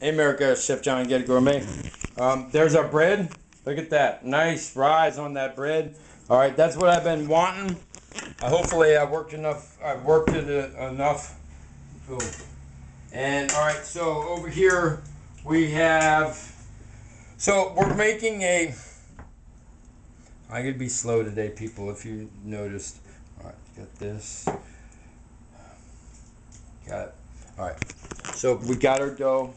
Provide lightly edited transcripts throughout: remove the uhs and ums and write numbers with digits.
Hey America, Chef John, Ghetto Gourmet. There's our bread. Look at that. Nice rise on that bread. Alright, that's what I've been wanting. Hopefully I worked enough. I've worked it enough. Cool. And alright, so over here we have, so we're making a, I could be slow today, people, if you noticed. Alright, got this. Got it. Alright, so we got our dough.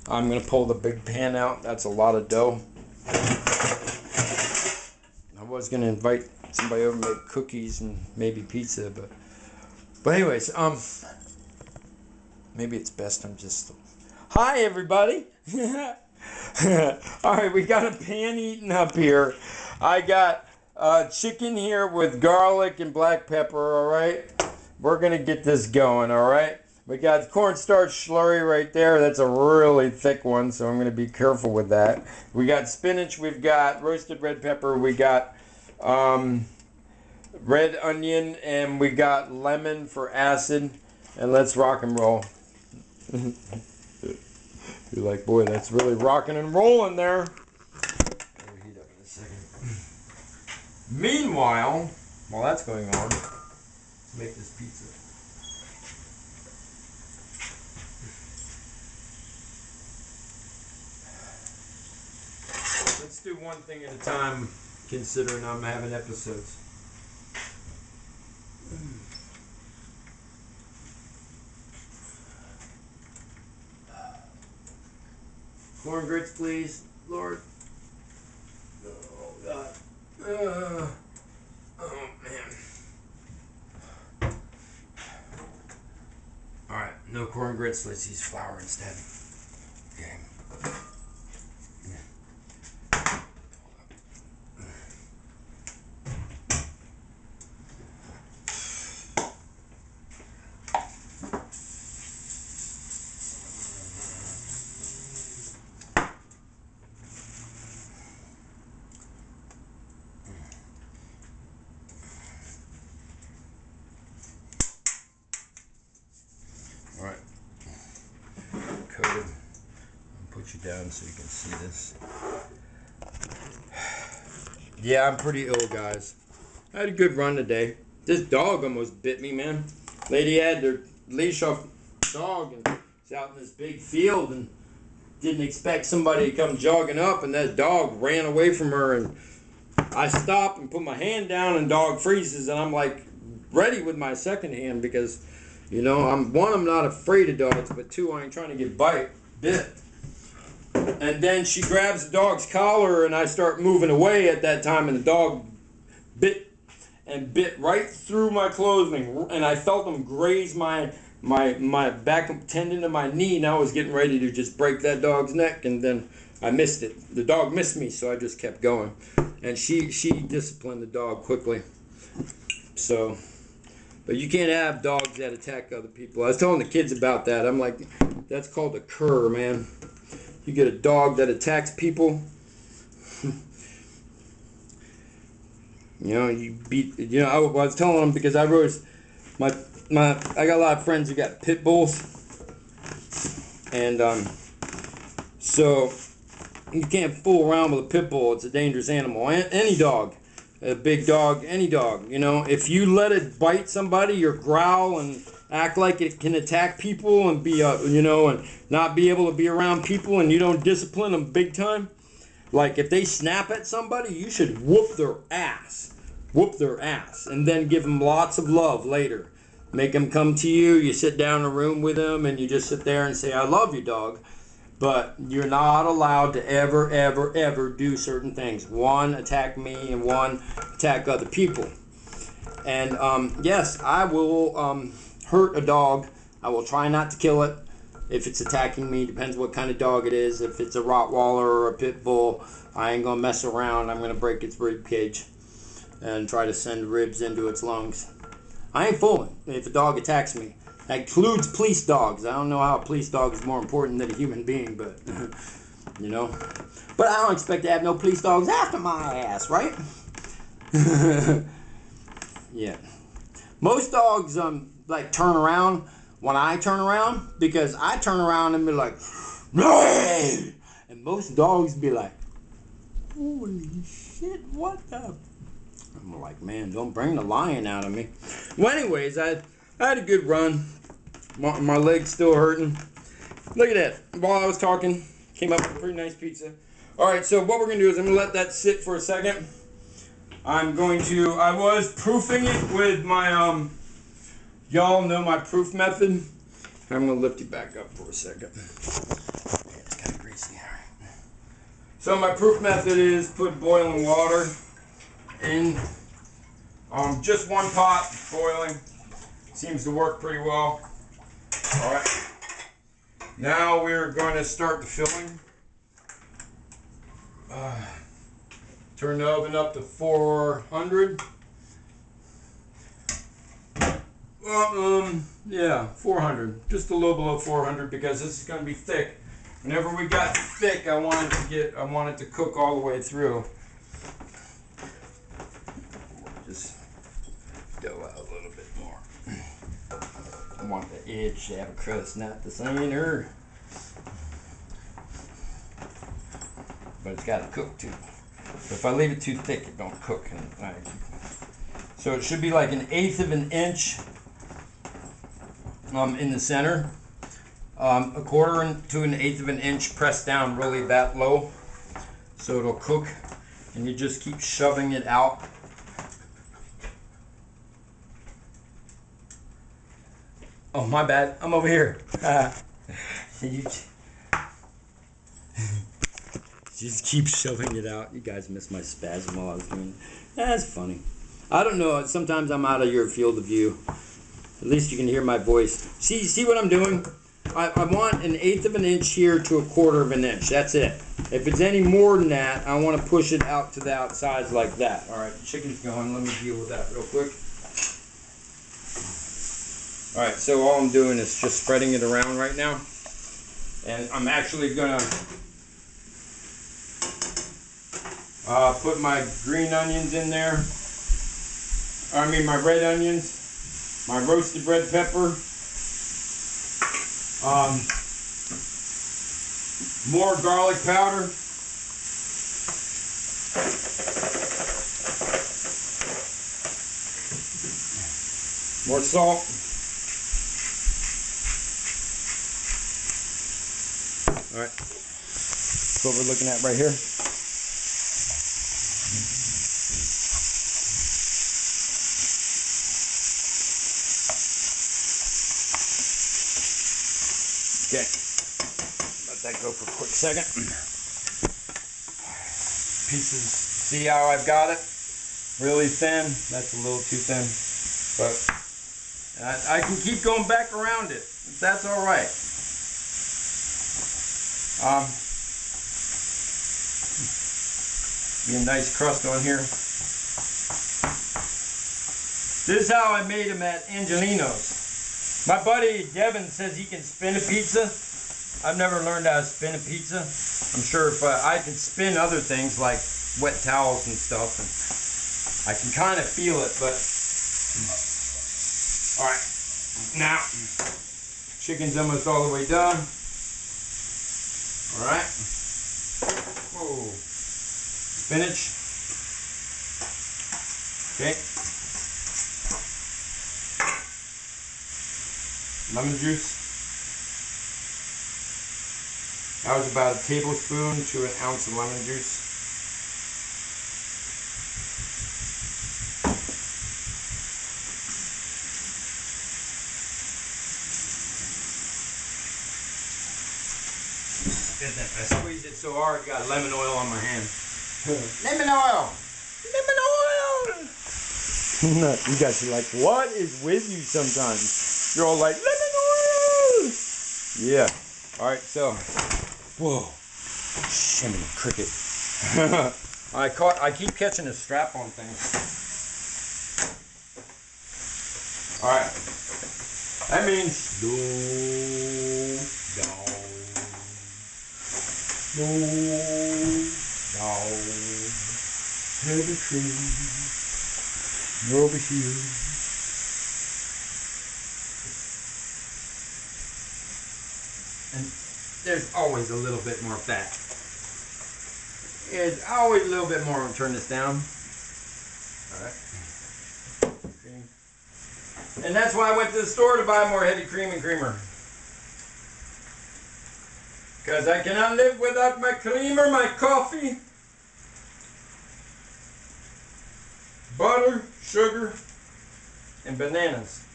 I'm going to pull the big pan out. That's a lot of dough. I was going to invite somebody over to make cookies and maybe pizza, but anyways, maybe it's best I'm just... Hi, everybody. All right, we got a pan eating up here. I got chicken here with garlic and black pepper, all right? We're going to get this going, all right? We got cornstarch slurry right there. That's a really thick one, so I'm going to be careful with that. We got spinach. We've got roasted red pepper. We got red onion, and we got lemon for acid. And let's rock and roll. You're like, boy, that's really rocking and rolling there. Heat up in a second. Meanwhile, while that's going on, let's make this pizza. Let's do one thing at a time, considering I'm having episodes. Corn grits, please, Lord. Oh, God. Oh, man. Alright, no corn grits. Let's use flour instead. Okay. Alright, coated. I'll put you down so you can see this. Yeah, I'm pretty ill, guys. I had a good run today. This dog almost bit me, man. Lady had their leash off the dog and was out in this big field and didn't expect somebody to come jogging up, and that dog ran away from her, and I stopped and put my hand down and dog freezes, and I'm like ready with my second hand because, you know, I'm not afraid of dogs, but two, I ain't trying to get bit. And then she grabs the dog's collar, and I start moving away at that time, and the dog bit right through my clothing, and I felt him graze my back tendon of my knee, and I was getting ready to just break that dog's neck, and then I missed it. The dog missed me, so I just kept going. And she disciplined the dog quickly. So... But you can't have dogs that attack other people. I was telling the kids about that. I'm like, that's called a cur, man. You get a dog that attacks people. You know, I was telling them because I rose I got a lot of friends who got pit bulls. And so you can't fool around with a pit bull. It's a dangerous animal. Any dog. A big dog, any dog, you know, if you let it bite somebody or growl and act like it can attack people and be, you know, and not be able to be around people, and you don't discipline them big time, like if they snap at somebody, you should whoop their ass, and then give them lots of love later. Make them come to you, you sit down in a room with them, and you just sit there and say, I love you, dog. But you're not allowed to ever do certain things. One, attack me, and one, attack other people. And yes, I will hurt a dog. I will try not to kill it if it's attacking me. Depends what kind of dog it is. If it's a Rottweiler or a Pit Bull, I ain't going to mess around. I'm going to break its rib cage and try to send ribs into its lungs. I ain't fooling if a dog attacks me. That includes police dogs. I don't know how a police dog is more important than a human being, but, you know. But I don't expect to have no police dogs after my ass, right? Yeah. Most dogs, like, turn around when I turn around, because I turn around and be like, And most dogs be like, holy shit, what the? I'm like, man, don't bring the lion out of me. Well, anyways, I had a good run. My leg's still hurting. Look at that. While I was talking, came up with a pretty nice pizza. Alright, so what we're going to do is I'm going to let that sit for a second. I was proofing it with my, y'all know my proof method. I'm going to lift you back up for a second. Man, it's kind of greasy. Alright. So my proof method is put boiling water in just one pot boiling. Seems to work pretty well. Alright. Now we're going to start the filling. Turn the oven up to 400. Yeah, 400. Just a little below 400 because this is going to be thick. Whenever we got thick, I want it to cook all the way through. Just dough out a little bit more. I want the edge to have a crust, not the center. But it's got to cook too. So if I leave it too thick, it don't cook. So it should be like 1/8 of an inch in the center. 1/4 to 1/8 of an inch pressed down really that low. So it'll cook. And you just keep shoving it out. Oh, my bad. I'm over here. Just keep shoving it out. You guys missed my spasm while I was doing it. That's funny. I don't know. Sometimes I'm out of your field of view. At least you can hear my voice. See what I'm doing? I want 1/8 of an inch here to 1/4 of an inch. That's it. If it's any more than that, I want to push it out to the outsides like that. All right, the chicken's going. Let me deal with that real quick. All right, so all I'm doing is just spreading it around right now. And I'm actually going to put my green onions in there. I mean my red onions. My roasted red pepper. More garlic powder. More salt. All right. That's what we're looking at right here. Okay, let that go for a quick second. Pieces, see how I've got it? Really thin. That's a little too thin, but I can keep going back around it. That's all right. Be a nice crust on here. This is how I made them at Angelino's. My buddy Devin says he can spin a pizza. I've never learned how to spin a pizza. I'm sure if I can spin other things like wet towels and stuff, and I can kind of feel it, but all right. Now, chicken's almost all the way done. All right. Whoa. Spinach. Okay. Lemon juice. That was about a tablespoon to an ounce of lemon juice. I squeezed it so hard, got lemon oil on my hand. Lemon oil! Lemon oil! You guys are like, what is with you sometimes? You're all like, lemon oil! Yeah. Alright, so, whoa. Shimmy cricket. I keep catching a strap on things. Alright. That means slow down. Slow down. Heavy tree. Over here. And there's always a little bit more fat. There's always a little bit more. I'm gonna turn this down. Alright. And that's why I went to the store to buy more heavy cream and creamer. Because I cannot live without my creamer, my coffee, butter, sugar, and bananas.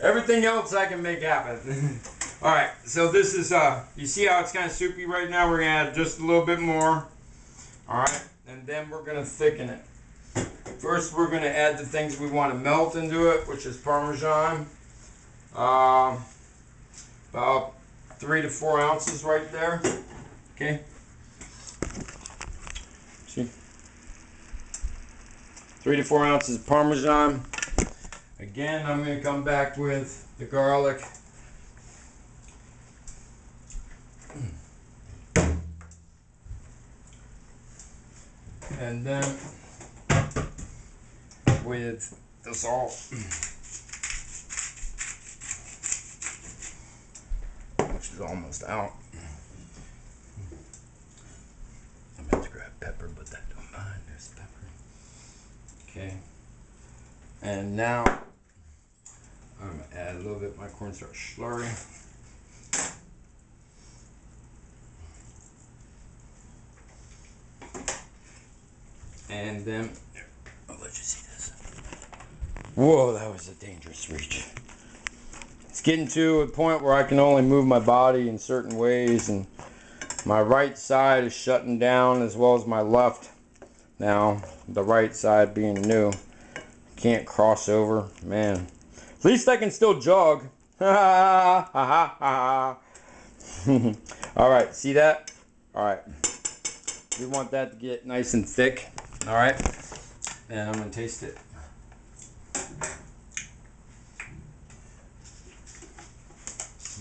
Everything else I can make happen. Alright, so this is, you see how it's kind of soupy right now? We're going to add just a little bit more. Alright, and then we're going to thicken it. First, we're going to add the things we want to melt into it, which is Parmesan. About 3 to 4 ounces right there. Okay. See? 3 to 4 ounces of Parmesan. Again, I'm going to come back with the garlic. And then with the salt. Which is almost out. I meant to grab pepper, but that don't mind. There's pepper. Okay. And now I'm going to add a little bit of my cornstarch slurry. And then, I'll let you see this. Whoa, that was a dangerous reach. It's getting to a point where I can only move my body in certain ways, and my right side is shutting down as well as my left. Now, the right side being new. Can't cross over, man. At least I can still jog. Ha ha ha ha. Alright, see that? Alright. We want that to get nice and thick. Alright. And I'm going to taste it.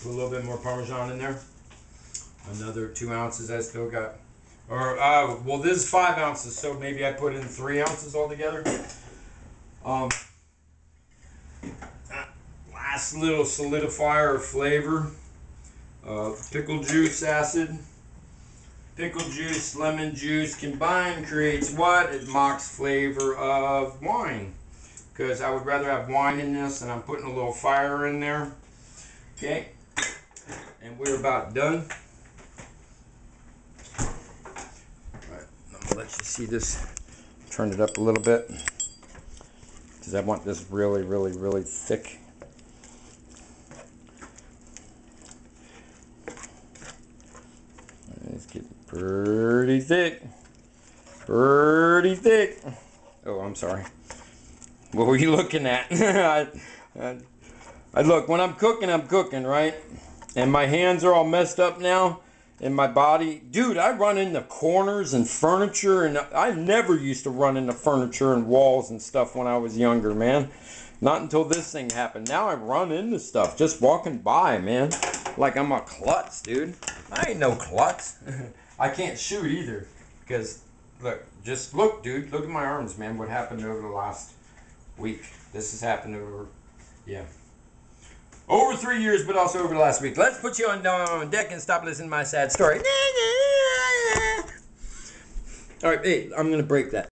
Put a little bit more Parmesan in there. Another 2 ounces I still got. Or, well, this is 5 ounces, so maybe I put in 3 ounces altogether. Last little solidifier of flavor. Pickle juice acid. Pickle juice, lemon juice combined creates what? It mocks flavor of wine. Because I would rather have wine in this, and I'm putting a little fire in there. Okay. And we're about done. Alright, I'm going to let you see this. Turn it up a little bit. Because I want this really, really, really thick. It's getting pretty thick. Pretty thick. Oh, I'm sorry. What were you looking at? I look, when I'm cooking, right? And my hands are all messed up now. And my body, dude, I run into corners and furniture, and I never used to run into furniture and walls and stuff when I was younger, man. Not until this thing happened. Now I run into stuff just walking by, man. Like I'm a klutz, dude. I ain't no klutz. I can't shoot either. Because, look, just look, dude. Look at my arms, man. What happened over the last week. This has happened over, yeah. Over 3 years, but also over the last week. Let's put you on deck and stop listening to my sad story. All right, hey, I'm going to break that.